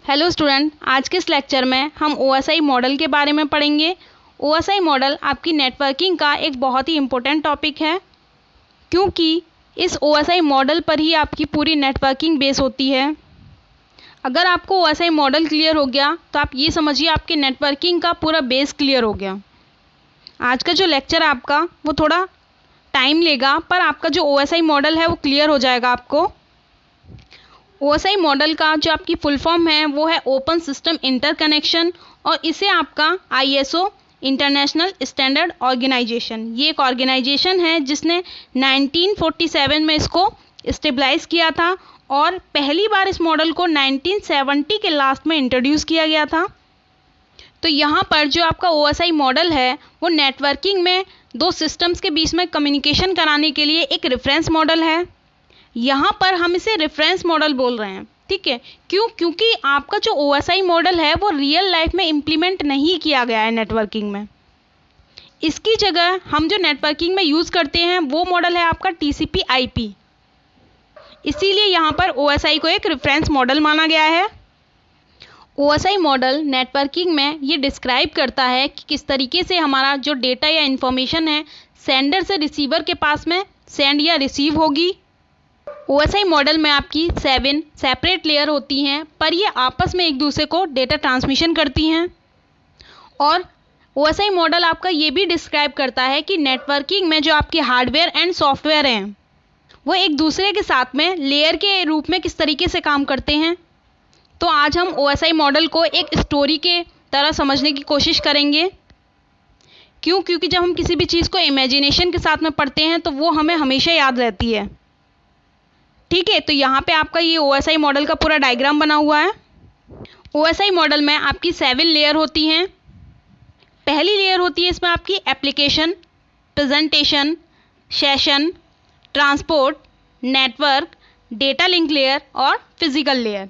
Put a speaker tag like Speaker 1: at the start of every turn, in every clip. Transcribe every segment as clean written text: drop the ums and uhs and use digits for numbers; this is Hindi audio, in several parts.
Speaker 1: हेलो स्टूडेंट, आज के इस लेक्चर में हम OSI मॉडल के बारे में पढ़ेंगे। OSI मॉडल आपकी नेटवर्किंग का एक बहुत ही इम्पोर्टेंट टॉपिक है, क्योंकि इस OSI मॉडल पर ही आपकी पूरी नेटवर्किंग बेस होती है। अगर आपको OSI मॉडल क्लियर हो गया तो आप ये समझिए आपके नेटवर्किंग का पूरा बेस क्लियर हो गया। आज का जो लेक्चर है आपका वो थोड़ा टाइम लेगा, पर आपका जो OSI मॉडल है वो क्लियर हो जाएगा आपको। OSI मॉडल का जो आपकी फुल फॉर्म है वो है ओपन सिस्टम इंटरकनेक्शन, और इसे आपका ISO इंटरनेशनल स्टैंडर्ड ऑर्गेनाइजेशन, ये एक ऑर्गेनाइजेशन है जिसने 1947 में इसको स्टेबलाइज किया था, और पहली बार इस मॉडल को 1970 के लास्ट में इंट्रोड्यूस किया गया था। तो यहाँ पर जो आपका OSI मॉडल है वो नेटवर्किंग में दो सिस्टम्स के बीच में कम्युनिकेशन कराने के लिए एक रेफरेंस मॉडल है। यहाँ पर हम इसे रेफरेंस मॉडल बोल रहे हैं, ठीक है। क्यों? क्योंकि आपका जो OSI मॉडल है वो रियल लाइफ में इम्प्लीमेंट नहीं किया गया है नेटवर्किंग में। इसकी जगह हम जो नेटवर्किंग में यूज़ करते हैं वो मॉडल है आपका TCP/IP। इसीलिए यहाँ पर OSI को एक रेफरेंस मॉडल माना गया है। OSI मॉडल नेटवर्किंग में ये डिस्क्राइब करता है कि किस तरीके से हमारा जो डेटा या इन्फॉर्मेशन है सेंडर से रिसीवर के पास में सेंड या रिसीव होगी। OSI मॉडल में आपकी 7 सेपरेट लेयर होती हैं, पर ये आपस में एक दूसरे को डेटा ट्रांसमिशन करती हैं। और OSI मॉडल आपका ये भी डिस्क्राइब करता है कि नेटवर्किंग में जो आपके हार्डवेयर एंड सॉफ्टवेयर हैं वो एक दूसरे के साथ में लेयर के रूप में किस तरीके से काम करते हैं। तो आज हम OSI मॉडल को एक स्टोरी के तरह समझने की कोशिश करेंगे। क्यों? क्योंकि जब हम किसी भी चीज़ को इमेजिनेशन के साथ में पढ़ते हैं तो वो हमें हमेशा याद रहती है, ठीक है। तो यहाँ पे आपका ये OSI मॉडल का पूरा डायग्राम बना हुआ है। OSI मॉडल में आपकी 7 लेयर होती हैं। पहली लेयर होती है इसमें आपकी application, presentation, session, transport, network, data link layer और फिजिकल लेयर।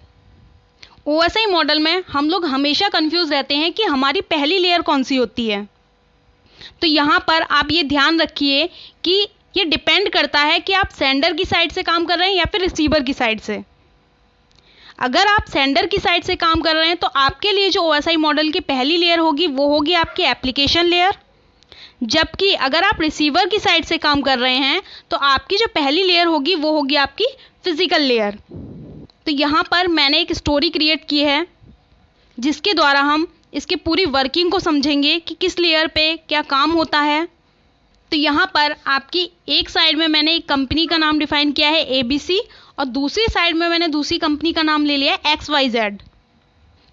Speaker 1: OSI मॉडल में हम लोग हमेशा कंफ्यूज रहते हैं कि हमारी पहली लेयर कौन सी होती है। तो यहाँ पर आप ये ध्यान रखिए कि ये डिपेंड करता है कि आप सेंडर की साइड से काम कर रहे हैं या फिर रिसीवर की साइड से। अगर आप सेंडर की साइड से काम कर रहे हैं तो आपके लिए जो OSI मॉडल की पहली लेयर होगी वो होगी आपकी एप्लीकेशन लेयर, जबकि अगर आप रिसीवर की साइड से काम कर रहे हैं तो आपकी जो पहली लेयर होगी वो होगी आपकी फिजिकल लेयर। तो यहाँ पर मैंने एक स्टोरी क्रिएट की है जिसके द्वारा हम इसके पूरी वर्किंग को समझेंगे कि किस लेयर पे क्या काम होता है। तो यहाँ पर आपकी एक साइड में मैंने एक कंपनी का नाम डिफाइन किया है ABC, और दूसरी साइड में मैंने दूसरी कंपनी का नाम ले लिया है XYZ।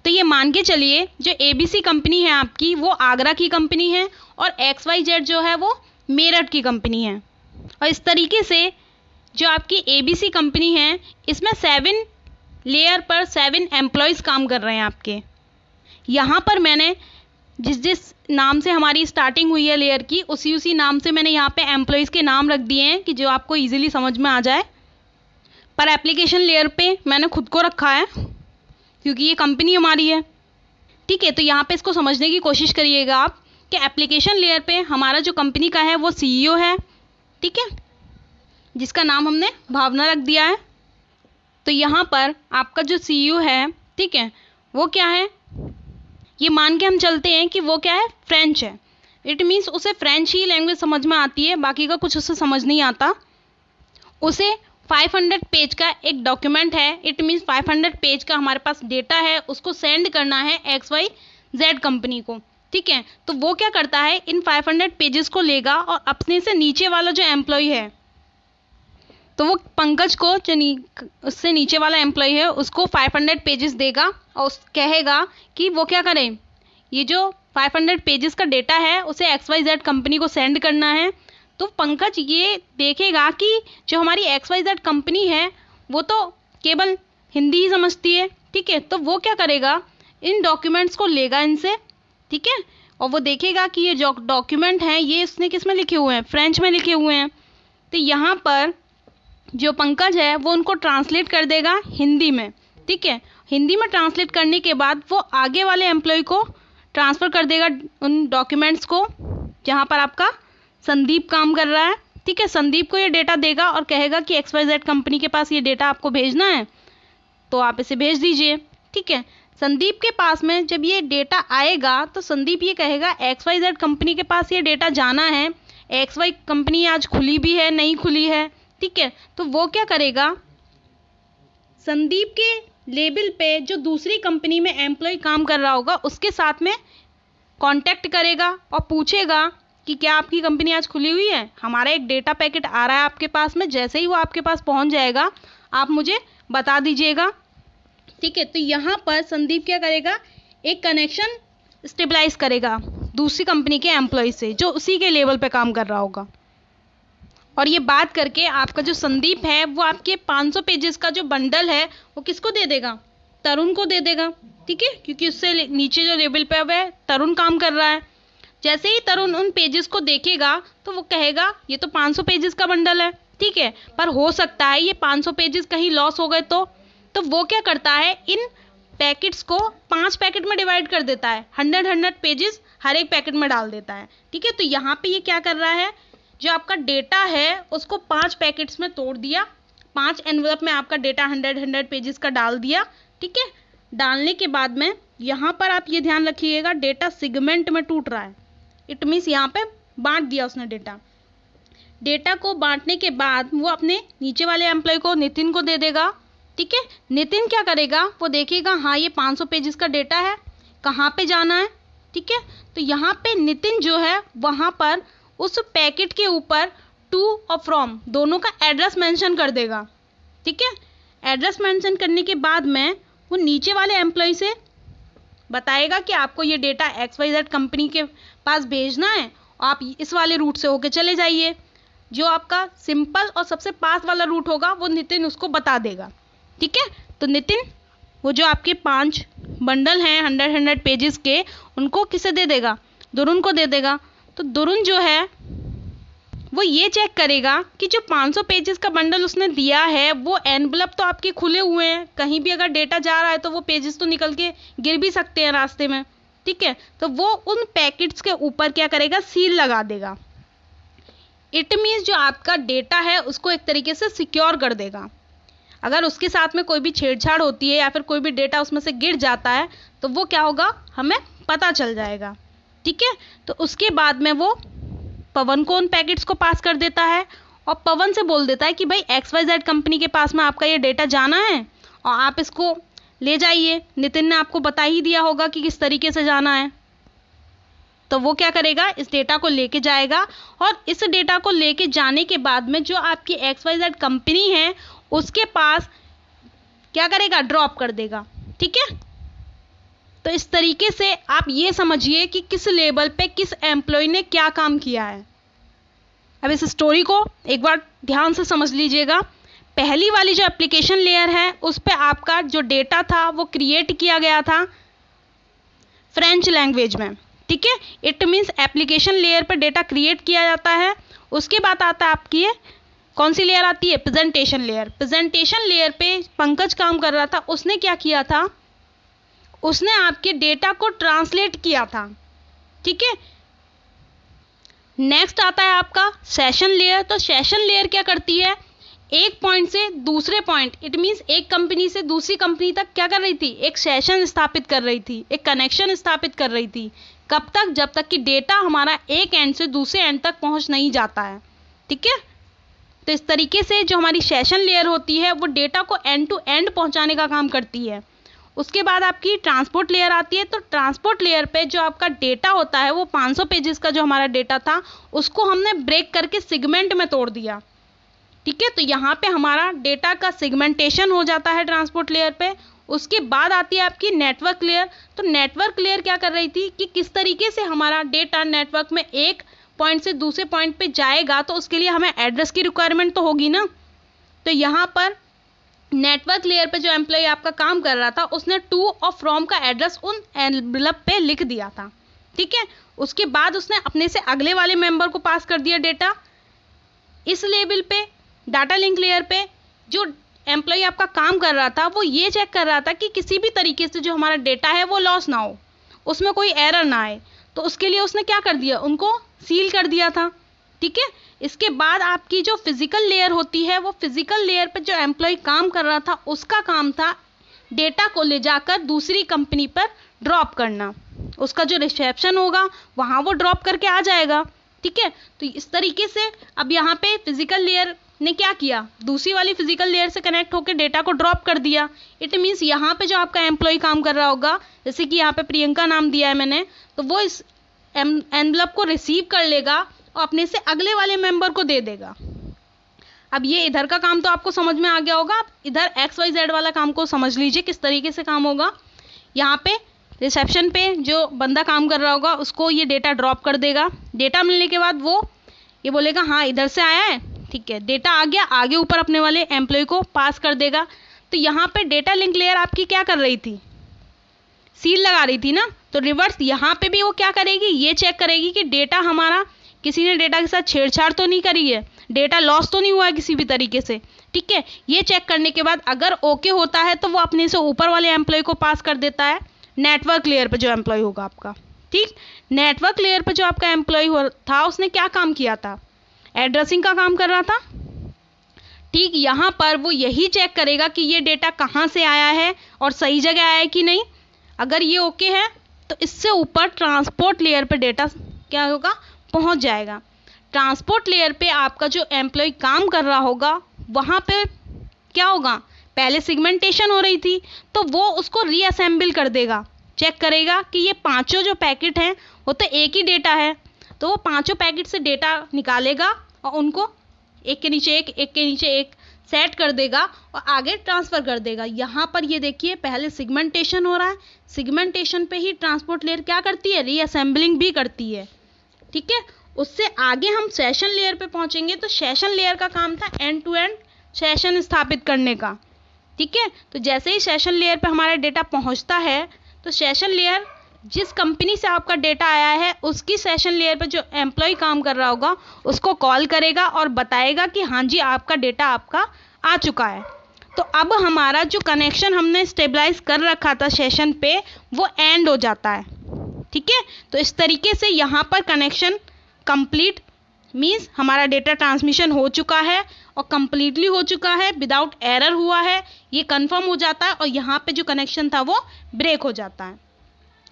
Speaker 1: तो ये मान के चलिए जो ABC कंपनी है आपकी वो आगरा की कंपनी है, और XYZ जो है वो मेरठ की कंपनी है। और इस तरीके से जो आपकी ABC कंपनी है इसमें 7 लेयर पर 7 एम्प्लॉयज़ काम कर रहे हैं आपके। यहाँ पर मैंने जिस नाम से हमारी स्टार्टिंग हुई है लेयर की उसी नाम से मैंने यहाँ पे एम्प्लॉयज़ के नाम रख दिए हैं कि जो आपको इजीली समझ में आ जाए। पर एप्लीकेशन लेयर पे मैंने खुद को रखा है क्योंकि ये कंपनी हमारी है, ठीक है। तो यहाँ पे इसको समझने की कोशिश करिएगा आप कि एप्लीकेशन लेयर पे हमारा जो कंपनी का है वो CEO है, ठीक है, जिसका नाम हमने भावना रख दिया है। तो यहाँ पर आपका जो CEO है, ठीक है, वो क्या है, ये मान के हम चलते हैं कि वो क्या है, फ्रेंच है। इट मीन्स उसे फ्रेंच ही लैंग्वेज समझ में आती है, बाकी का कुछ उसे समझ नहीं आता। उसे 500 पेज का एक डॉक्यूमेंट है, इट मीन्स 500 पेज का हमारे पास डेटा है, उसको सेंड करना है XYZ कंपनी को, ठीक है। तो वो क्या करता है, इन 500 पेजेस को लेगा और अपने से नीचे वाला जो एम्प्लॉय है, तो वो पंकज को जो उससे नीचे वाला एम्प्लॉय है उसको 500 पेजेस देगा और कहेगा कि वो क्या करें, ये जो 500 पेजेस का डेटा है उसे XYZ कंपनी को सेंड करना है। तो पंकज ये देखेगा कि जो हमारी XYZ कंपनी है वो तो केवल हिंदी ही समझती है, ठीक है। तो वो क्या करेगा, इन डॉक्यूमेंट्स को लेगा इनसे, ठीक है, और वो देखेगा कि ये जो डॉक्यूमेंट हैं ये इसने किस में लिखे हुए हैं, फ्रेंच में लिखे हुए हैं। तो यहाँ पर जो पंकज है वो उनको ट्रांसलेट कर देगा हिंदी में, ठीक है। हिंदी में ट्रांसलेट करने के बाद वो आगे वाले एम्प्लॉय को ट्रांसफ़र कर देगा उन डॉक्यूमेंट्स को जहाँ पर आपका संदीप काम कर रहा है, ठीक है। संदीप को ये डेटा देगा और कहेगा कि XYZ कंपनी के पास ये डेटा आपको भेजना है तो आप इसे भेज दीजिए, ठीक है। संदीप के पास में जब ये डेटा आएगा तो संदीप ये कहेगा XYZ कंपनी के पास ये डेटा जाना है, XY कंपनी आज खुली भी है नहीं खुली है, ठीक है। तो वो क्या करेगा, संदीप के लेबल पे जो दूसरी कंपनी में एम्प्लॉय काम कर रहा होगा उसके साथ में कांटेक्ट करेगा और पूछेगा कि क्या आपकी कंपनी आज खुली हुई है, हमारा एक डेटा पैकेट आ रहा है आपके पास में, जैसे ही वो आपके पास पहुंच जाएगा आप मुझे बता दीजिएगा, ठीक है। तो यहाँ पर संदीप क्या करेगा, एक कनेक्शन स्टेबलाइज करेगा दूसरी कंपनी के एम्प्लॉय से जो उसी के लेवल पे काम कर रहा होगा, और ये बात करके आपका जो संदीप है वो आपके 500 पेजेस का जो बंडल है वो किसको दे देगा, तरुण को दे देगा, ठीक है, क्योंकि उससे नीचे जो लेवल पे है तरुण काम कर रहा है। जैसे ही तरुण उन पेजेस को देखेगा तो वो कहेगा ये तो 500 पेजेस का बंडल है, ठीक है, पर हो सकता है ये 500 पेजेस कहीं लॉस हो गए तो वो क्या करता है, इन पैकेट्स को 5 पैकेट में डिवाइड कर देता है, 100 पेजेस हर एक पैकेट में डाल देता है, ठीक है। तो यहाँ पे ये क्या कर रहा है, जो आपका डेटा है उसको 5 पैकेट्स में तोड़ दिया, 5 एनवलप में आपका डेटा 100 पेजेस का डाल दिया, ठीक है। डालने के बाद में यहाँ पर आप ये ध्यान रखिएगा डेटा सेगमेंट में टूट रहा है, इट मीन्स यहाँ पे बांट दिया उसने डेटा को बांटने के बाद वो अपने नीचे वाले एम्प्लॉय को नितिन को दे देगा, ठीक है। नितिन क्या करेगा, वो देखेगा हाँ ये 500 पेजेस का डेटा है, कहाँ पे जाना है, ठीक है। तो यहाँ पे नितिन जो है वहाँ पर उस पैकेट के ऊपर टू और फ्रॉम दोनों का एड्रेस मेंशन कर देगा, ठीक है। एड्रेस मेंशन करने के बाद में वो नीचे वाले एम्प्लॉय से बताएगा कि आपको ये डेटा XYZ कंपनी के पास भेजना है, आप इस वाले रूट से होके चले जाइए। जो आपका सिंपल और सबसे पास वाला रूट होगा वो नितिन उसको बता देगा, ठीक है। तो नितिन वो जो आपके 5 बंडल हैं 100 पेजेस के, उनको किसे दे देगा, दुरुन को दे देगा। तो दुरुन जो है वो ये चेक करेगा कि जो 500 पेजेस का बंडल उसने दिया है वो एनवलप तो आपके खुले हुए हैं, कहीं भी अगर डेटा जा रहा है तो वो पेजेस तो निकल के गिर भी सकते हैं रास्ते में, ठीक है। तो वो उन पैकेट्स के ऊपर क्या करेगा, सील लगा देगा। इट मीन्स जो आपका डेटा है उसको एक तरीके से सिक्योर कर देगा। अगर उसके साथ में कोई भी छेड़छाड़ होती है या फिर कोई भी डेटा उसमें से गिर जाता है तो वो क्या होगा, हमें पता चल जाएगा, ठीक है। तो उसके बाद में वो पवन को उन पैकेट्स को पास कर देता है और पवन से बोल देता है कि भाई XYZ कंपनी के पास में आपका ये डेटा जाना है और आप इसको ले जाइए। नितिन ने आपको बता ही दिया होगा कि किस तरीके से जाना है। तो वो क्या करेगा, इस डेटा को लेके जाएगा और इस डेटा को लेके जाने के बाद में जो आपकी XYZ कंपनी है उसके पास क्या करेगा, ड्रॉप कर देगा, ठीक है। तो इस तरीके से आप ये समझिए कि किस लेवल पे किस एम्प्लॉय ने क्या काम किया है। अब इस स्टोरी को एक बार ध्यान से समझ लीजिएगा। पहली वाली जो एप्लीकेशन लेयर है उस पे आपका जो डेटा था वो क्रिएट किया गया था फ्रेंच लैंग्वेज में, ठीक है। इट मीन्स एप्लीकेशन लेयर पे डेटा क्रिएट किया जाता है। उसके बाद आता है आपकी कौन सी लेयर आती है, प्रेजेंटेशन लेयर। प्रेजेंटेशन लेयर पे पंकज काम कर रहा था, उसने क्या किया था, उसने आपके डेटा को ट्रांसलेट किया था, ठीक है। नेक्स्ट आता है आपका सेशन लेयर। तो सेशन लेयर क्या करती है, एक पॉइंट से दूसरे पॉइंट, इट मीन्स एक कंपनी से दूसरी कंपनी तक क्या कर रही थी, एक सेशन स्थापित कर रही थी, एक कनेक्शन स्थापित कर रही थी। कब तक, जब तक कि डेटा हमारा एक एंड से दूसरे एंड तक पहुंच नहीं जाता है, ठीक है। तो इस तरीके से जो हमारी सेशन लेयर होती है वो डेटा को एंड टू एंड पहुंचाने का काम करती है। उसके बाद आपकी ट्रांसपोर्ट लेयर आती है। तो ट्रांसपोर्ट लेयर पे जो आपका डेटा होता है वो 500 पेजेस का जो हमारा डेटा था उसको हमने ब्रेक करके सेगमेंट में तोड़ दिया, ठीक है। तो यहाँ पे हमारा डेटा का सेगमेंटेशन हो जाता है ट्रांसपोर्ट लेयर पे। उसके बाद आती है आपकी नेटवर्क लेयर। तो नेटवर्क लेयर क्या कर रही थी कि किस तरीके से हमारा डेटा नेटवर्क में एक पॉइंट से दूसरे पॉइंट पे जाएगा, तो उसके लिए हमें एड्रेस की रिक्वायरमेंट तो होगी ना। तो यहाँ पर नेटवर्क लेयर पे जो एम्प्लॉय आपका काम कर रहा था उसने टू और फ्रॉम का एड्रेस उन एनवलप पे लिख दिया था, ठीक है। उसके बाद उसने अपने से अगले वाले मेंबर को पास कर दिया डेटा। इस लेवल पे डाटा लिंक लेयर पे जो एम्प्लॉय आपका काम कर रहा था वो ये चेक कर रहा था कि किसी भी तरीके से जो हमारा डेटा है वो लॉस ना हो, उसमें कोई एरर ना आए। तो उसके लिए उसने क्या कर दिया, उनको सील कर दिया था, ठीक है। इसके बाद आपकी जो फिजिकल लेयर होती है वो फिजिकल लेयर पे जो एम्प्लॉय काम कर रहा था उसका काम था डेटा को ले जाकर दूसरी कंपनी पर ड्रॉप करना। उसका जो रिसेप्शन होगा वहाँ वो ड्रॉप करके आ जाएगा। ठीक है, तो इस तरीके से अब यहाँ पे फिजिकल लेयर ने क्या किया, दूसरी वाली फिजिकल लेयर से कनेक्ट होकर डेटा को ड्रॉप कर दिया। इट मीन्स यहाँ पे जो आपका एम्प्लॉय काम कर रहा होगा, जैसे कि यहाँ पे प्रियंका नाम दिया है मैंने, तो वो इस एनवलप को रिसीव कर लेगा और अपने से अगले वाले मेंबर को दे देगा। अब ये इधर का काम तो आपको समझ में आ गया होगा, आप इधर XYZ वाला काम को समझ लीजिए किस तरीके से काम होगा। यहाँ पे रिसेप्शन पे जो बंदा काम कर रहा होगा उसको ये डेटा ड्रॉप कर देगा। डेटा मिलने के बाद वो ये बोलेगा हाँ इधर से आया है, ठीक है, डेटा आ गया, आगे ऊपर अपने वाले एम्प्लॉय को पास कर देगा। तो यहाँ पे डेटा लिंक लेयर आपकी क्या कर रही थी, सील लगा रही थी ना, तो रिवर्स यहाँ पे भी वो क्या करेगी, ये चेक करेगी कि डेटा हमारा, किसी ने डेटा के साथ छेड़छाड़ तो नहीं करी है, डेटा लॉस तो नहीं हुआ है किसी भी तरीके से। ठीक है, ये चेक करने के बाद अगर ओके होता है तो वो अपने से ऊपर वाले एम्प्लॉय को पास कर देता है नेटवर्क लेयर पे जो एम्प्लॉय होगा आपका। ठीक, नेटवर्क लेयर पे जो आपका एम्प्लॉय था उसने क्या काम किया था, एड्रेसिंग का काम कर रहा था। ठीक, यहाँ पर वो यही चेक करेगा कि ये डेटा कहाँ से आया है और सही जगह आया है कि नहीं। अगर ये ओके है तो इससे ऊपर ट्रांसपोर्ट लेयर पे डेटा क्या होगा, पहुँच जाएगा। ट्रांसपोर्ट लेयर पे आपका जो एम्प्लॉय काम कर रहा होगा वहाँ पे क्या होगा, पहले सिगमेंटेशन हो रही थी तो वो उसको रीअसेंबल कर देगा, चेक करेगा कि ये पांचों जो पैकेट हैं वो तो एक ही डेटा है, तो वो पांचों पैकेट से डेटा निकालेगा और उनको एक के नीचे एक सेट कर देगा और आगे ट्रांसफ़र कर देगा। यहाँ पर ये देखिए पहले सिगमेंटेशन हो रहा है, सिगमेंटेशन पे ही ट्रांसपोर्ट लेयर क्या करती है, रीअसेंबलिंग भी करती है। ठीक है, उससे आगे हम सेशन लेयर पे पहुँचेंगे तो सेशन लेयर का काम था एंड टू एंड सेशन स्थापित करने का। ठीक है, तो जैसे ही सेशन लेयर पे हमारा डेटा पहुंचता है तो सेशन लेयर जिस कंपनी से आपका डेटा आया है उसकी सेशन लेयर पे जो एम्प्लॉय काम कर रहा होगा उसको कॉल करेगा और बताएगा कि हाँ जी आपका डेटा आपका आ चुका है। तो अब हमारा जो कनेक्शन हमने स्टेबलाइज कर रखा था सेशन पे वो एंड हो जाता है। ठीक है, तो इस तरीके से यहाँ पर कनेक्शन कंप्लीट मीन्स हमारा डेटा ट्रांसमिशन हो चुका है और कम्प्लीटली हो चुका है, विदाउट एरर हुआ है, ये कंफर्म हो जाता है और यहाँ पे जो कनेक्शन था वो ब्रेक हो जाता है।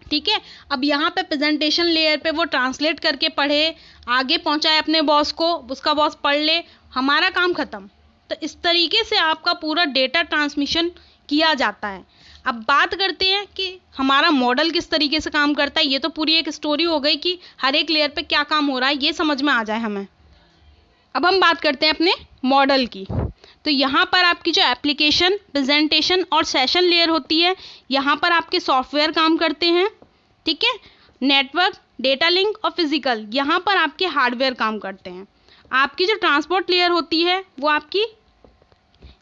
Speaker 1: ठीक है, अब यहाँ पे प्रेजेंटेशन लेयर पे वो ट्रांसलेट करके पढ़े, आगे पहुँचाए अपने बॉस को, उसका बॉस पढ़ ले, हमारा काम ख़त्म। तो इस तरीके से आपका पूरा डेटा ट्रांसमिशन किया जाता है। अब बात करते हैं कि हमारा मॉडल किस तरीके से काम करता है। ये तो पूरी एक स्टोरी हो गई कि हर एक लेयर पे क्या काम हो रहा है, ये समझ में आ जाए हमें। अब हम बात करते हैं अपने मॉडल की। तो यहाँ पर आपकी जो एप्लीकेशन, प्रेजेंटेशन और सेशन लेयर होती है, यहाँ पर आपके सॉफ्टवेयर काम करते हैं। ठीक है, नेटवर्क, डेटा लिंक और फिजिकल, यहाँ पर आपके हार्डवेयर काम करते हैं। आपकी जो ट्रांसपोर्ट लेयर होती है वो आपकी,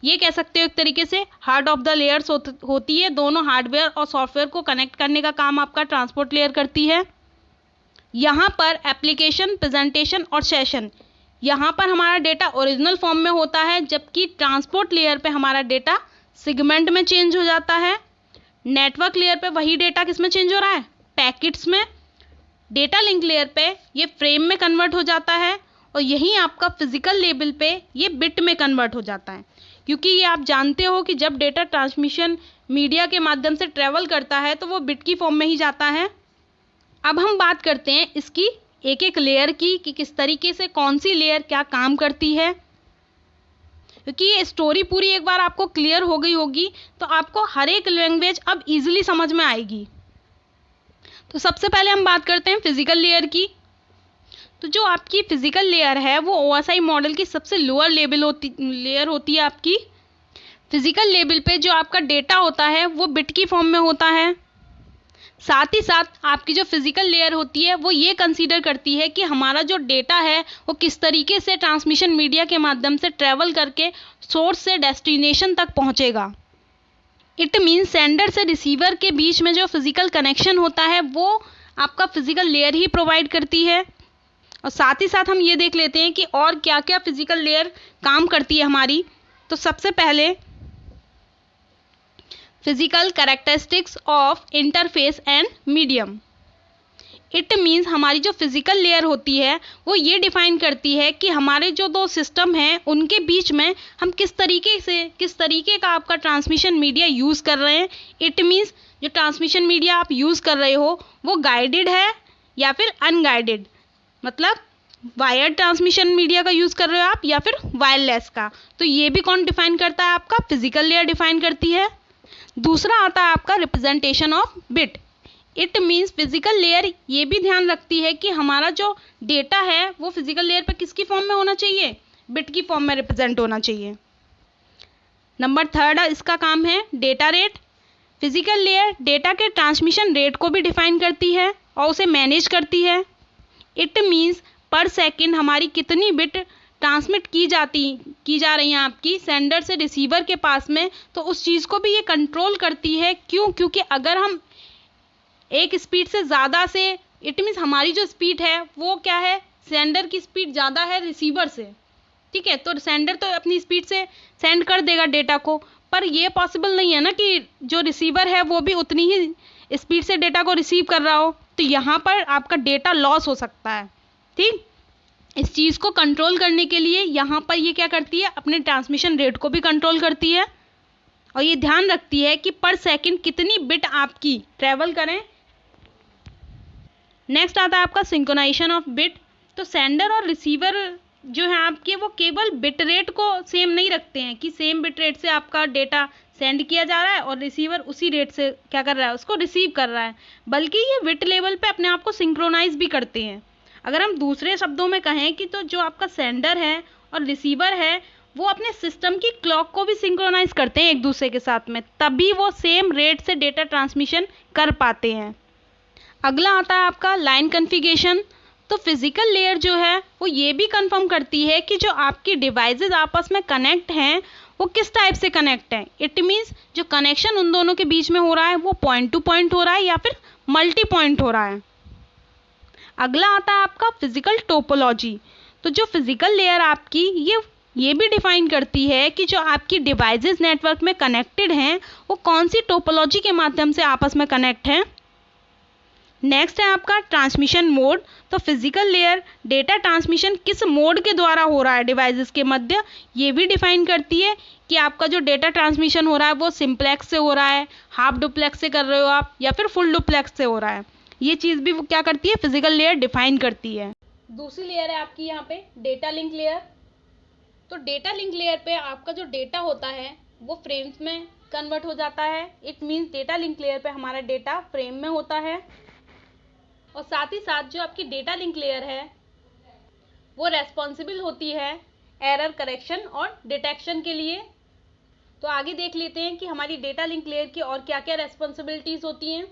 Speaker 1: ये कह सकते हो एक तरीके से हार्ट ऑफ द लेयर्स होती है। दोनों हार्डवेयर और सॉफ्टवेयर को कनेक्ट करने का काम आपका ट्रांसपोर्ट लेयर करती है। यहाँ पर एप्लीकेशन, प्रेजेंटेशन और सेशन, यहाँ पर हमारा डेटा ओरिजिनल फॉर्म में होता है, जबकि ट्रांसपोर्ट लेयर पे हमारा डेटा सेगमेंट में चेंज हो जाता है। नेटवर्क लेयर पे वही डेटा किस में चेंज हो रहा है, पैकेट्स में। डेटा लिंक लेयर पे ये फ्रेम में कन्वर्ट हो जाता है और यही आपका फिजिकल लेवल पे ये बिट में कन्वर्ट हो जाता है। क्योंकि ये आप जानते हो कि जब डेटा ट्रांसमिशन मीडिया के माध्यम से ट्रेवल करता है तो वो बिट की फॉर्म में ही जाता है। अब हम बात करते हैं इसकी एक एक लेयर की कि किस तरीके से कौन सी लेयर क्या काम करती है। क्योंकि ये स्टोरी पूरी एक बार आपको क्लियर हो गई होगी तो आपको हर एक लैंग्वेज अब इजीली समझ में आएगी। तो सबसे पहले हम बात करते हैं फिजिकल लेयर की। तो जो आपकी फिजिकल लेयर है वो OSI मॉडल की सबसे लोअर लेयर होती है आपकी। फिजिकल लेवल पे जो आपका डेटा होता है वो बिट की फॉर्म में होता है। साथ ही साथ आपकी जो फिजिकल लेयर होती है वो ये कंसीडर करती है कि हमारा जो डेटा है वो किस तरीके से ट्रांसमिशन मीडिया के माध्यम से ट्रेवल करके सोर्स से डेस्टिनेशन तक पहुंचेगा। इट मीन्स सेंडर से रिसीवर के बीच में जो फिजिकल कनेक्शन होता है वो आपका फिजिकल लेयर ही प्रोवाइड करती है। और साथ ही साथ हम ये देख लेते हैं कि और क्या क्या फिजिकल लेयर काम करती है हमारी। तो सबसे पहले physical characteristics of interface and medium. It means हमारी जो फिजिकल लेयर होती है वो ये डिफाइन करती है कि हमारे जो दो सिस्टम हैं उनके बीच में हम किस तरीके का आपका ट्रांसमिशन मीडिया यूज़ कर रहे हैं। इट मीन्स जो ट्रांसमिशन मीडिया आप यूज़ कर रहे हो वो गाइडेड है या फिर अनगाइडेड, मतलब वायर्ड ट्रांसमिशन मीडिया का यूज़ कर रहे हो आप या फिर वायरलेस का। तो ये भी कौन डिफाइन करता है? आपका फिजिकल लेयर डिफाइन करती है। दूसरा आता है आपका representation of bit. It means physical layer ये भी ध्यान रखती है कि हमारा जो डेटा है वो फिजिकल लेयर पर किसकी फॉर्म में होना चाहिए? बिट की फॉर्म में रिप्रेजेंट होना चाहिए। नंबर थर्ड इसका काम है data rate. Physical layer data के ट्रांसमिशन रेट को भी डिफाइन करती है और उसे मैनेज करती है। इट मीन्स पर सेकंड हमारी कितनी बिट ट्रांसमिट की जा रही हैं आपकी सेंडर से रिसीवर के पास में, तो उस चीज़ को भी ये कंट्रोल करती है। क्यों? क्योंकि अगर हम एक स्पीड से ज़्यादा से, इट मीन्स हमारी जो स्पीड है वो क्या है, सेंडर की स्पीड ज़्यादा है रिसीवर से, ठीक है, तो सेंडर तो अपनी स्पीड से सेंड कर देगा डेटा को, पर ये पॉसिबल नहीं है ना कि जो रिसीवर है वो भी उतनी ही स्पीड से डेटा को रिसीव कर रहा हो, तो यहाँ पर आपका डेटा लॉस हो सकता है। ठीक, इस चीज़ को कंट्रोल करने के लिए यहाँ पर ये क्या करती है, अपने ट्रांसमिशन रेट को भी कंट्रोल करती है और ये ध्यान रखती है कि पर सेकंड कितनी बिट आपकी ट्रैवल करें। नेक्स्ट आता है आपका सिंक्रोनाइजेशन ऑफ बिट। तो सेंडर और रिसीवर जो है आपके वो केवल बिट रेट को सेम नहीं रखते हैं कि सेम बिट रेट से आपका डेटा सेंड किया जा रहा है और रिसीवर उसी रेट से क्या कर रहा है, उसको रिसीव कर रहा है, बल्कि ये बिट लेवल पे अपने आप को सिंक्रोनाइज भी करते हैं। अगर हम दूसरे शब्दों में कहें कि तो जो आपका सेंडर है और रिसीवर है वो अपने सिस्टम की क्लॉक को भी सिंक्रोनाइज करते हैं एक दूसरे के साथ में, तभी वो सेम रेट से डेटा ट्रांसमिशन कर पाते हैं। अगला आता है आपका लाइन कॉन्फ़िगरेशन। तो फिजिकल लेयर जो है वो ये भी कंफर्म करती है कि जो आपकी डिवाइसेस आपस में कनेक्ट हैं वो किस टाइप से कनेक्ट हैं। इट मीन्स जो कनेक्शन उन दोनों के बीच में हो रहा है वो पॉइंट टू पॉइंट हो रहा है या फिर मल्टी पॉइंट हो रहा है। अगला आता है आपका फिजिकल टोपोलॉजी। तो जो फिजिकल लेयर आपकी ये भी डिफाइन करती है कि जो आपकी डिवाइसेस नेटवर्क में कनेक्टेड हैं वो कौन सी टोपोलॉजी के माध्यम से आपस में कनेक्ट हैं। नेक्स्ट है आपका ट्रांसमिशन मोड। तो फिजिकल लेयर डेटा ट्रांसमिशन किस मोड के द्वारा हो रहा है डिवाइसेस के मध्य, ये भी डिफाइन करती है कि आपका जो डेटा ट्रांसमिशन हो रहा है वो सिंप्लेक्स से हो रहा है, हाफ डुप्लेक्स से कर रहे हो आप, या फिर फुल डुप्लेक्स से हो रहा है। ये चीज़ भी वो क्या करती है, फिजिकल लेयर डिफाइन करती है। दूसरी लेयर है आपकी यहाँ पे डेटा लिंक लेयर। तो डेटा लिंक लेयर पे आपका जो डेटा होता है वो फ्रेम्स में कन्वर्ट हो जाता है। It means data link layer पे हमारा डेटा फ्रेम में होता है और साथ ही साथ जो आपकी डेटा लिंक लेयर है वो रेस्पॉन्सिबल होती है एरर करेक्शन और डिटेक्शन के लिए। तो आगे देख लेते हैं कि हमारी डेटा लिंक लेयर की और क्या क्या रेस्पॉन्सिबिलिटीज़ होती हैं।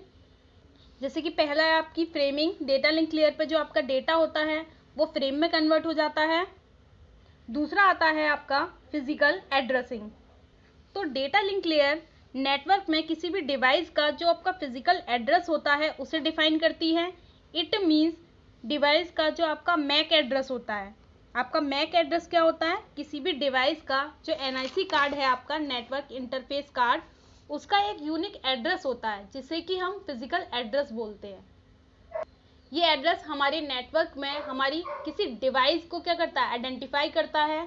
Speaker 1: जैसे कि पहला है आपकी फ्रेमिंग। डेटा लिंक लेयर पे जो आपका डेटा होता है वो फ्रेम में कन्वर्ट हो जाता है। दूसरा आता है आपका फिजिकल एड्रेसिंग। तो डेटा लिंक लेयर नेटवर्क में किसी भी डिवाइस का जो आपका फिजिकल एड्रेस होता है उसे डिफाइन करती है। इट मीन्स डिवाइस का जो आपका मैक एड्रेस होता है। आपका मैक एड्रेस क्या होता है, किसी भी डिवाइस का जो एनआईसी कार्ड है आपका नेटवर्क इंटरफेस कार्ड, उसका एक यूनिक एड्रेस होता है जिसे कि हम फिजिकल एड्रेस बोलते हैं। ये एड्रेस हमारे नेटवर्क में हमारी किसी डिवाइस को क्या करता है, आइडेंटिफाई करता है।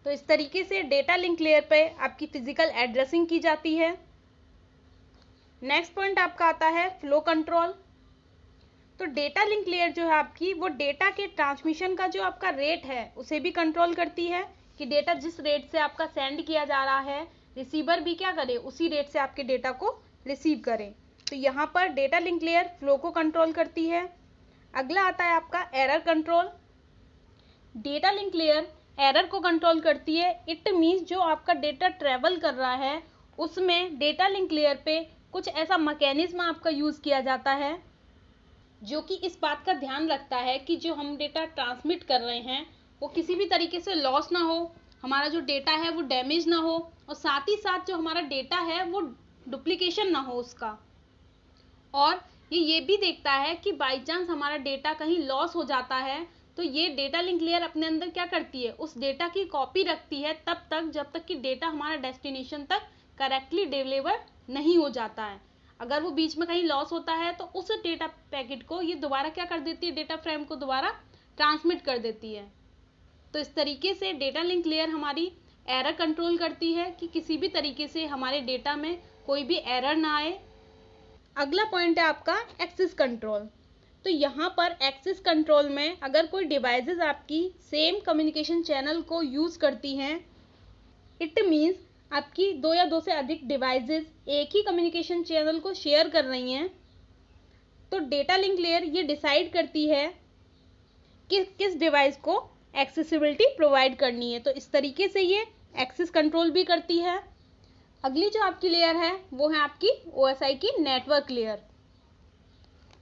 Speaker 1: तो इस तरीके से डेटा लिंक लेयर पे आपकी फिजिकल एड्रेसिंग की जाती है। नेक्स्ट पॉइंट आपका आता है फ्लो कंट्रोल। तो डेटा लिंक लेयर जो है आपकी वो डेटा के ट्रांसमिशन का जो आपका रेट है उसे भी कंट्रोल करती है कि डेटा जिस रेट से आपका सेंड किया जा रहा है रिसीवर भी क्या करे, उसी रेट से आपके डेटा को रिसीव करे। तो यहाँ पर डेटा लिंक लेयर फ्लो को कंट्रोल करती है। अगला आता है आपका error control. Data link layer error को कंट्रोल करती है। इट मीन्स जो आपका डेटा ट्रेवल कर रहा है उसमें डेटा लिंक लेयर पे कुछ ऐसा मैकेनिज्म आपका यूज़ किया जाता है जो कि इस बात का ध्यान रखता है कि जो हम डेटा ट्रांसमिट कर रहे हैं वो किसी भी तरीके से लॉस ना हो, हमारा जो डेटा है वो डैमेज ना हो, और साथ ही साथ जो हमारा डेटा है वो डुप्लीकेशन ना हो उसका। और ये भी देखता है कि बाई चांस हमारा डेटा कहीं लॉस हो जाता है तो ये डेटा लिंक लेयर अपने अंदर क्या करती है, उस डेटा की कॉपी रखती है तब तक जब तक कि डेटा हमारा डेस्टिनेशन तक करेक्टली डिलीवर नहीं हो जाता है। अगर वो बीच में कहीं लॉस होता है तो उस डेटा पैकेट को ये दोबारा क्या कर देती है, डेटा फ्रेम को दोबारा ट्रांसमिट कर देती है। तो इस तरीके से डेटा लिंक लेयर हमारी एरर कंट्रोल करती है कि किसी भी तरीके से हमारे डेटा में कोई भी एरर ना आए। अगला पॉइंट है आपका एक्सेस कंट्रोल। तो यहाँ पर एक्सेस कंट्रोल में अगर कोई डिवाइसेस आपकी सेम कम्युनिकेशन चैनल को यूज़ करती हैं, इट मीन्स आपकी दो या दो से अधिक डिवाइसेस एक ही कम्युनिकेशन चैनल को शेयर कर रही हैं, तो डेटा लिंक लेयर ये डिसाइड करती है कि किस डिवाइस को एक्सेसिबिलिटी प्रोवाइड करनी है। तो इस तरीके से ये एक्सेस कंट्रोल भी करती है। अगली जो आपकी लेयर है वो है आपकी OSI की नेटवर्क लेयर।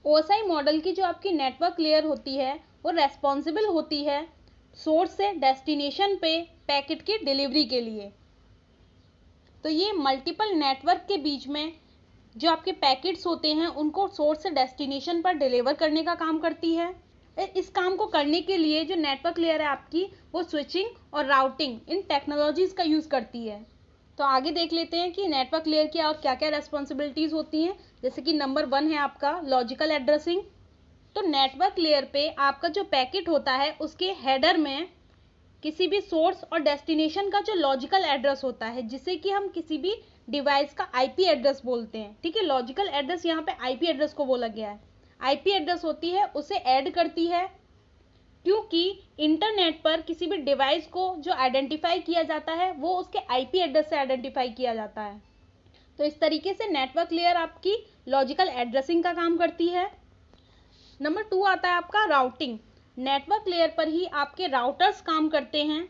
Speaker 1: OSI मॉडल की जो आपकी नेटवर्क लेयर होती है वो रेस्पॉन्सिबल होती है सोर्स से डेस्टिनेशन पे पैकेट की डिलीवरी के लिए। तो ये मल्टीपल नेटवर्क के बीच में जो आपके पैकेट्स होते हैं उनको सोर्स से डेस्टिनेशन पर डिलीवर करने का काम करती है। इस काम को करने के लिए जो नेटवर्क लेयर है आपकी वो स्विचिंग और राउटिंग इन टेक्नोलॉजीज़ का यूज़ करती है। तो आगे देख लेते हैं कि नेटवर्क लेयर की और क्या क्या रेस्पॉन्सिबिलिटीज़ होती हैं। जैसे कि नंबर 1 है आपका लॉजिकल एड्रेसिंग। तो नेटवर्क लेयर पे आपका जो पैकेट होता है उसके हेडर में किसी भी सोर्स और डेस्टिनेशन का जो लॉजिकल एड्रेस होता है, जिसे कि हम किसी भी डिवाइस का IP एड्रेस बोलते हैं। ठीक है, लॉजिकल एड्रेस यहाँ पे IP एड्रेस को बोला गया है। IP एड्रेस होती है उसे ऐड करती है, क्योंकि इंटरनेट पर किसी भी डिवाइस को जो आइडेंटिफाई किया जाता है वो उसके IP एड्रेस से आइडेंटिफाई किया जाता है। तो इस तरीके से नेटवर्क लेयर आपकी लॉजिकल एड्रेसिंग का काम करती है। नंबर 2 आता है आपका राउटिंग। नेटवर्क लेयर पर ही आपके राउटर्स काम करते हैं,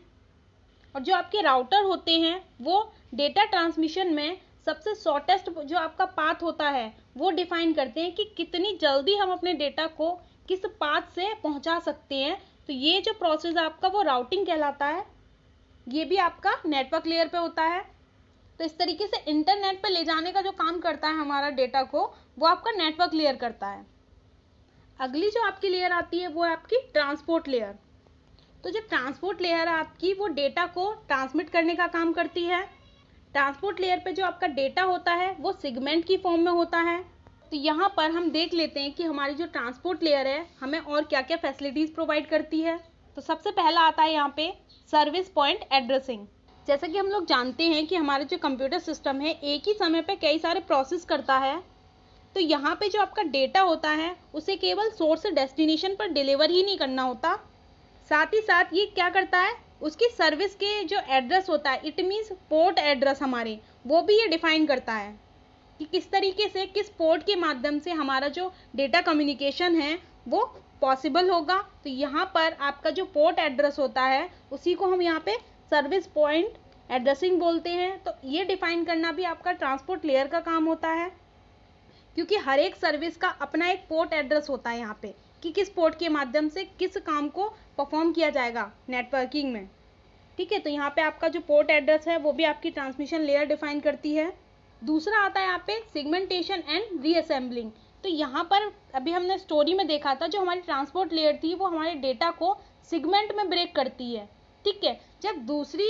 Speaker 1: और जो आपके राउटर होते हैं वो डेटा ट्रांसमिशन में सबसे शॉर्टेस्ट जो आपका पाथ होता है वो डिफाइन करते हैं कि कितनी जल्दी हम अपने डेटा को किस पाथ से पहुंचा सकते हैं। तो ये जो प्रोसेस आपका वो राउटिंग कहलाता है, ये भी आपका नेटवर्क लेयर पे होता है। तो इस तरीके से इंटरनेट पे ले जाने का जो काम करता है हमारा डेटा को, वो आपका नेटवर्क लेयर करता है। अगली जो आपकी लेयर आती है वो है आपकी ट्रांसपोर्ट लेयर। तो जो ट्रांसपोर्ट लेयर है आपकी वो डेटा को ट्रांसमिट करने का काम करती है। ट्रांसपोर्ट लेयर पे जो आपका डेटा होता है वो सेगमेंट की फॉर्म में होता है। तो यहाँ पर हम देख लेते हैं कि हमारी जो ट्रांसपोर्ट लेयर है हमें और क्या क्या फैसिलिटीज़ प्रोवाइड करती है। तो सबसे पहला आता है यहाँ पे सर्विस पॉइंट एड्रेसिंग। जैसा कि हम लोग जानते हैं कि हमारे जो कंप्यूटर सिस्टम है एक ही समय पे कई सारे प्रोसेस करता है, तो यहाँ पे जो आपका डेटा होता है उसे केवल सोर्स से डेस्टिनेशन पर डिलीवर ही नहीं करना होता, साथ ही साथ ये क्या करता है उसकी सर्विस के जो एड्रेस होता है, इट मीन्स पोर्ट एड्रेस हमारे, वो भी ये डिफाइन करता है कि किस तरीके से किस पोर्ट के माध्यम से हमारा जो डेटा कम्युनिकेशन है वो पॉसिबल होगा। तो यहाँ पर आपका जो पोर्ट एड्रेस होता है उसी को हम यहाँ पे सर्विस पॉइंट एड्रेसिंग बोलते हैं। तो ये डिफाइन करना भी आपका ट्रांसपोर्ट लेयर का काम होता है, क्योंकि हर एक सर्विस का अपना एक पोर्ट एड्रेस होता है यहाँ पे कि किस पोर्ट के माध्यम से किस काम को परफॉर्म किया जाएगा नेटवर्किंग में। ठीक है, तो यहाँ पे आपका जो पोर्ट एड्रेस है वो भी आपकी ट्रांसमिशन लेयर डिफाइन करती है। दूसरा आता है यहाँ पे सेगमेंटेशन एंड रीअसेंबलिंग। तो यहाँ पर अभी हमने स्टोरी में देखा था जो हमारी ट्रांसपोर्ट लेयर थी वो हमारे डेटा को सेगमेंट में ब्रेक करती है। ठीक है, जब दूसरी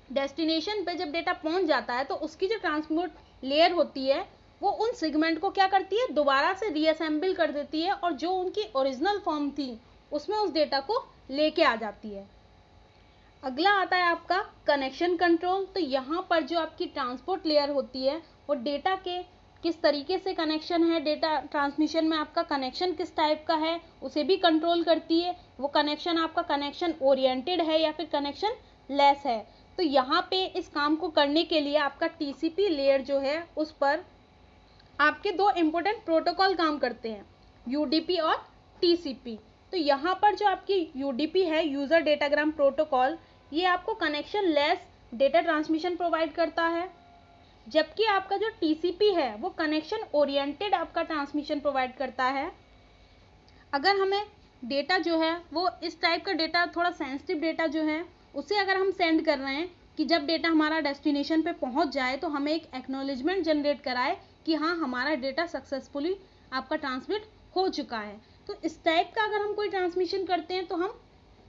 Speaker 1: डेस्टिनेशन पे जब डेटा पहुँच जाता है तो उसकी जो ट्रांसपोर्ट लेयर होती है वो उन सेगमेंट को क्या करती है, दोबारा से रीअसेंबल कर देती है और जो उनकी ओरिजिनल फॉर्म थी उसमें उस डेटा को लेके आ जाती है। अगला आता है आपका कनेक्शन कंट्रोल। तो यहाँ पर जो आपकी ट्रांसपोर्ट लेयर होती है वो डेटा के किस तरीके से कनेक्शन है, डेटा ट्रांसमिशन में आपका कनेक्शन किस टाइप का है उसे भी कंट्रोल करती है। वो कनेक्शन आपका कनेक्शन ओरिएंटेड है या फिर कनेक्शन लेस है। तो यहाँ पे इस काम को करने के लिए आपका TCP लेयर जो है उस पर आपके दो इम्पोर्टेंट प्रोटोकॉल काम करते हैं, UDP और TCP। तो यहाँ पर जो आपकी UDP है, यूज़र डेटाग्राम प्रोटोकॉल, ये आपको connection less data transmission provide करता है, जबकि आपका जो TCP है वो कनेक्शन ओरिएंटेड आपका ट्रांसमिशन प्रोवाइड करता है। अगर हमें डेटा जो है वो इस टाइप का डेटा, थोड़ा सेंसिटिव डेटा जो है उसे अगर हम सेंड कर रहे हैं कि जब डेटा हमारा डेस्टिनेशन पे पहुंच जाए तो हमें एक एक्नॉलेजमेंट जनरेट कराए कि हाँ हमारा डेटा सक्सेसफुली आपका ट्रांसमिट हो चुका है। तो इस टाइप का अगर हम कोई ट्रांसमिशन करते हैं तो हम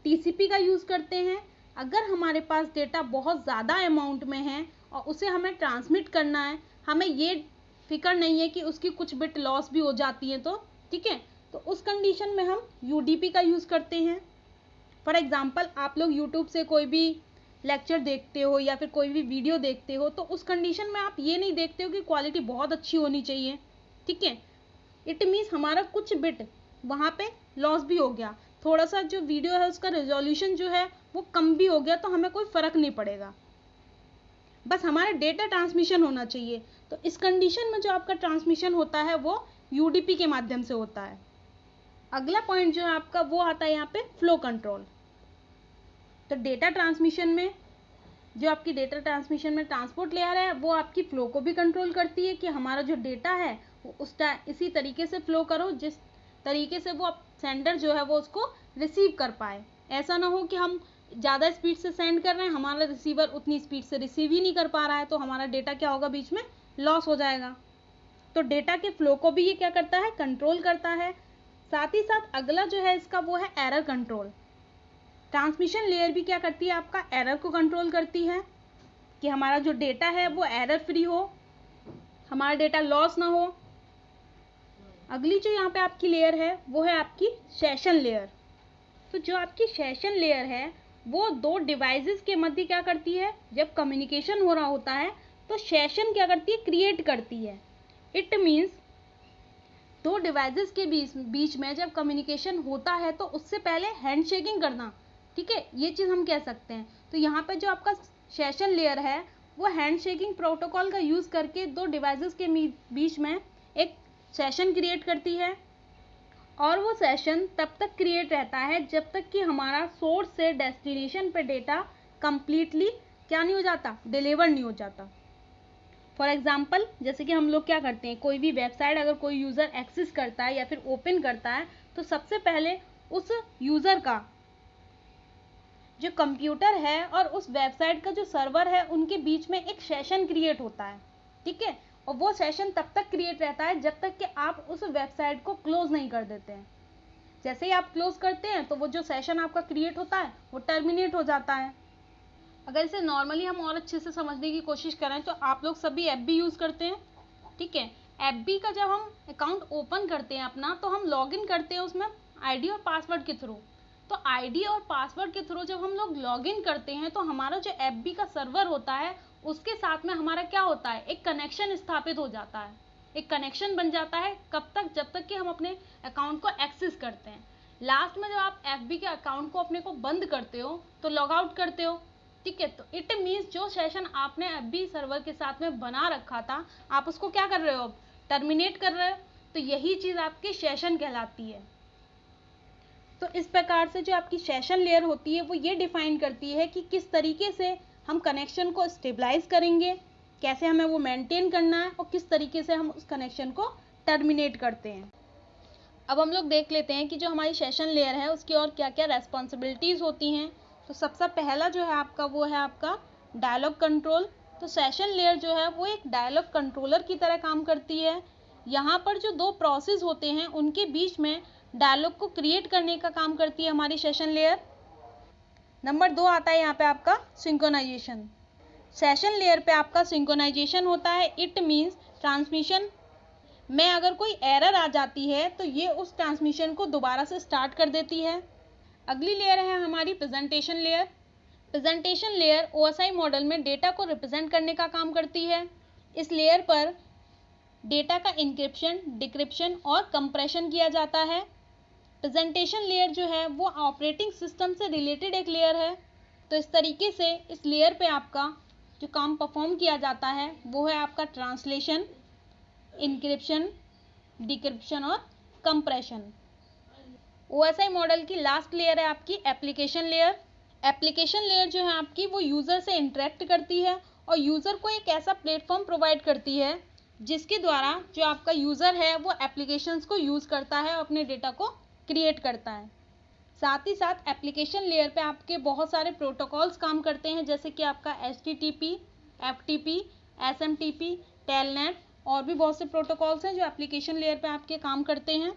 Speaker 1: TCP का यूज़ करते हैं। अगर हमारे पास डेटा बहुत ज़्यादा अमाउंट में है और उसे हमें ट्रांसमिट करना है, हमें ये फिक्र नहीं है कि उसकी कुछ बिट लॉस भी हो जाती है तो ठीक है, तो उस कंडीशन में हम यूडीपी का यूज़ करते हैं। फॉर एग्जांपल आप लोग यूट्यूब से कोई भी लेक्चर देखते हो या फिर कोई भी वीडियो देखते हो, तो उस कंडीशन में आप ये नहीं देखते हो कि क्वालिटी बहुत अच्छी होनी चाहिए, ठीक है। इट मीन्स हमारा कुछ बिट वहाँ पे लॉस भी हो गया, थोड़ा सा जो वीडियो है उसका रेजोल्यूशन जो है वो कम भी हो गया, तो हमें कोई फ़र्क नहीं पड़ेगा, बस हमारा डेटा ट्रांसमिशन होना चाहिए। तो इस कंडीशन में जो आपका ट्रांसमिशन होता है वो यूडीपी के माध्यम से होता है। अगला पॉइंट जो है आपका वो आता है यहाँ पे फ्लो कंट्रोल। तो डेटा ट्रांसमिशन में जो आपकी डेटा ट्रांसमिशन में ट्रांसपोर्ट लेयर है वो आपकी फ्लो को भी कंट्रोल करती है कि हमारा जो डेटा है वो इसी तरीके से फ्लो करो जिस तरीके से वो सेंडर जो है वो उसको रिसीव कर पाए। ऐसा ना हो कि हम ज़्यादा स्पीड से सेंड कर रहे हैं, हमारा रिसीवर उतनी स्पीड से रिसीव ही नहीं कर पा रहा है, तो हमारा डेटा क्या होगा, बीच में लॉस हो जाएगा। तो डेटा के फ्लो को भी ये क्या करता है, कंट्रोल करता है। साथ ही साथ अगला जो है इसका वो है एरर कंट्रोल। ट्रांसमिशन लेयर भी क्या करती है, आपका एरर को कंट्रोल करती है कि हमारा जो डेटा है वो एरर फ्री हो, हमारा डेटा लॉस ना हो। अगली जो यहाँ पे आपकी लेयर है वो है आपकी सेशन लेयर। तो जो आपकी सेशन लेयर है वो दो डिवाइसेस के मध्य क्या करती है, जब कम्युनिकेशन हो रहा होता है तो सेशन क्या करती है, क्रिएट करती है। इट मीन्स दो डिवाइसेस के बीच में जब कम्युनिकेशन होता है तो उससे पहले हैंडशेकिंग करना, ठीक है, ये चीज़ हम कह सकते हैं। तो यहाँ पे जो आपका सेशन लेयर है वो हैंडशेकिंग प्रोटोकॉल का यूज़ करके दो डिवाइसेस के बीच में एक सेशन क्रिएट करती है, और वो सेशन तब तक क्रिएट रहता है जब तक कि हमारा सोर्स से डेस्टिनेशन पे डेटा कंप्लीटली क्या नहीं हो जाता, डिलीवर नहीं हो जाता। फॉर एग्जाम्पल जैसे कि हम लोग क्या करते हैं, कोई भी वेबसाइट अगर कोई यूज़र एक्सेस करता है या फिर ओपन करता है तो सबसे पहले उस यूज़र का जो कंप्यूटर है और उस वेबसाइट का जो सर्वर है उनके बीच में एक सेशन क्रिएट होता है, ठीक है। और वो सेशन तब तक क्रिएट रहता है जब तक कि आप उस वेबसाइट को क्लोज नहीं कर देते हैं। जैसे ही आप क्लोज करते हैं तो वो जो सेशन आपका क्रिएट होता है वो टर्मिनेट हो जाता है। अगर इसे नॉर्मली हम और अच्छे से समझने की कोशिश करें तो आप लोग सभी ऐप भी यूज़ करते हैं, ठीक है। ऐप भी का जब हम अकाउंट ओपन करते हैं अपना, तो हम लॉगिन करते हैं उसमें आईडी और पासवर्ड के थ्रू। तो आईडी और पासवर्ड के थ्रू जब हम लोग लॉगिन करते हैं तो हमारा जो एफबी का सर्वर होता है उसके साथ में हमारा क्या होता है, एक कनेक्शन स्थापित हो जाता है, एक कनेक्शन बन जाता है। कब तक, जब तक कि हम अपने अकाउंट को एक्सेस करते हैं। लास्ट में जब आप एफबी के अकाउंट को अपने को बंद करते हो तो लॉग आउट करते हो, ठीक है। तो इट मीन्स जो सेशन आपने एफबी सर्वर के साथ में बना रखा था आप उसको क्या कर रहे हो, अब टर्मिनेट कर रहे हो। तो यही चीज़ आपकी सेशन कहलाती है। तो इस प्रकार से जो आपकी सेशन लेयर होती है वो ये डिफाइन करती है कि किस तरीके से हम कनेक्शन को स्टेबलाइज करेंगे, कैसे हमें वो मेंटेन करना है और किस तरीके से हम उस कनेक्शन को टर्मिनेट करते हैं। अब हम लोग देख लेते हैं कि जो हमारी सेशन लेयर है उसकी और क्या क्या रेस्पॉन्सिबिलिटीज़ होती हैं। तो सबसे पहला जो है आपका वो है आपका डायलॉग कंट्रोल। तो सेशन लेयर जो है वो एक डायलॉग कंट्रोलर की तरह काम करती है। यहाँ पर जो दो प्रोसेस होते हैं उनके बीच में डायलॉग को क्रिएट करने का काम करती है हमारी सेशन लेयर। नंबर 2 आता है यहाँ पे आपका सिंक्रोनाइजेशन। सेशन लेयर पे आपका सिंक्रोनाइजेशन होता है। इट मीन्स ट्रांसमिशन में अगर कोई एरर आ जाती है तो ये उस ट्रांसमिशन को दोबारा से स्टार्ट कर देती है। अगली लेयर है हमारी presentation layer. Presentation layer OSI model में डेटा को रिप्रेजेंट करने का काम करती है। इस लेयर पर डेटा का इंक्रिप्शन, डिक्रिप्शन और कंप्रेशन किया जाता है। प्रेजेंटेशन लेयर जो है वो ऑपरेटिंग सिस्टम से रिलेटेड एक लेयर है। तो इस तरीके से इस लेयर पे आपका जो काम परफॉर्म किया जाता है वो है आपका ट्रांसलेशन, इंक्रिप्शन, डिक्रिप्शन और कंप्रेशन। ओएसआई मॉडल की लास्ट लेयर है आपकी एप्लीकेशन लेयर। एप्लीकेशन लेयर जो है आपकी वो यूज़र से इंटरेक्ट करती है और यूज़र को एक ऐसा प्लेटफॉर्म प्रोवाइड करती है जिसके द्वारा जो आपका यूज़र है वो एप्लीकेशंस को यूज़ करता है और अपने डेटा को क्रिएट करता है। साथ ही साथ एप्लीकेशन लेयर पे आपके बहुत सारे प्रोटोकॉल्स काम करते हैं, जैसे कि आपका HTTP, FTP, SMTP, टेलनेट और भी बहुत से प्रोटोकॉल्स हैं जो एप्लीकेशन लेयर पे आपके काम करते हैं।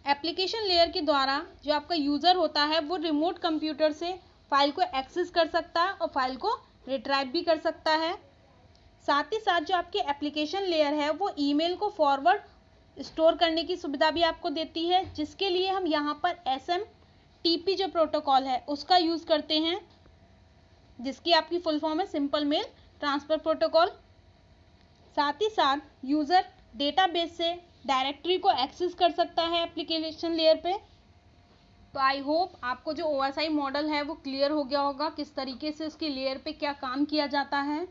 Speaker 1: एप्लीकेशन लेयर के द्वारा जो आपका यूज़र होता है वो रिमोट कंप्यूटर से फाइल को एक्सेस कर सकता है और फाइल को रिट्राइव भी कर सकता है। साथ ही साथ जो आपकी एप्लीकेशन लेयर है वो ईमेल को फॉरवर्ड स्टोर करने की सुविधा भी आपको देती है, जिसके लिए हम यहाँ पर SMTP जो प्रोटोकॉल है उसका यूज़ करते हैं, जिसकी आपकी फुल फॉर्म है सिंपल मेल ट्रांसफ़र प्रोटोकॉल। साथ ही साथ यूज़र डेटाबेस से डायरेक्टरी को एक्सेस कर सकता है एप्लीकेशन लेयर पे। तो आई होप आपको जो OSI मॉडल है वो क्लियर हो गया होगा, किस तरीके से उसकी लेयर पे क्या काम किया जाता है।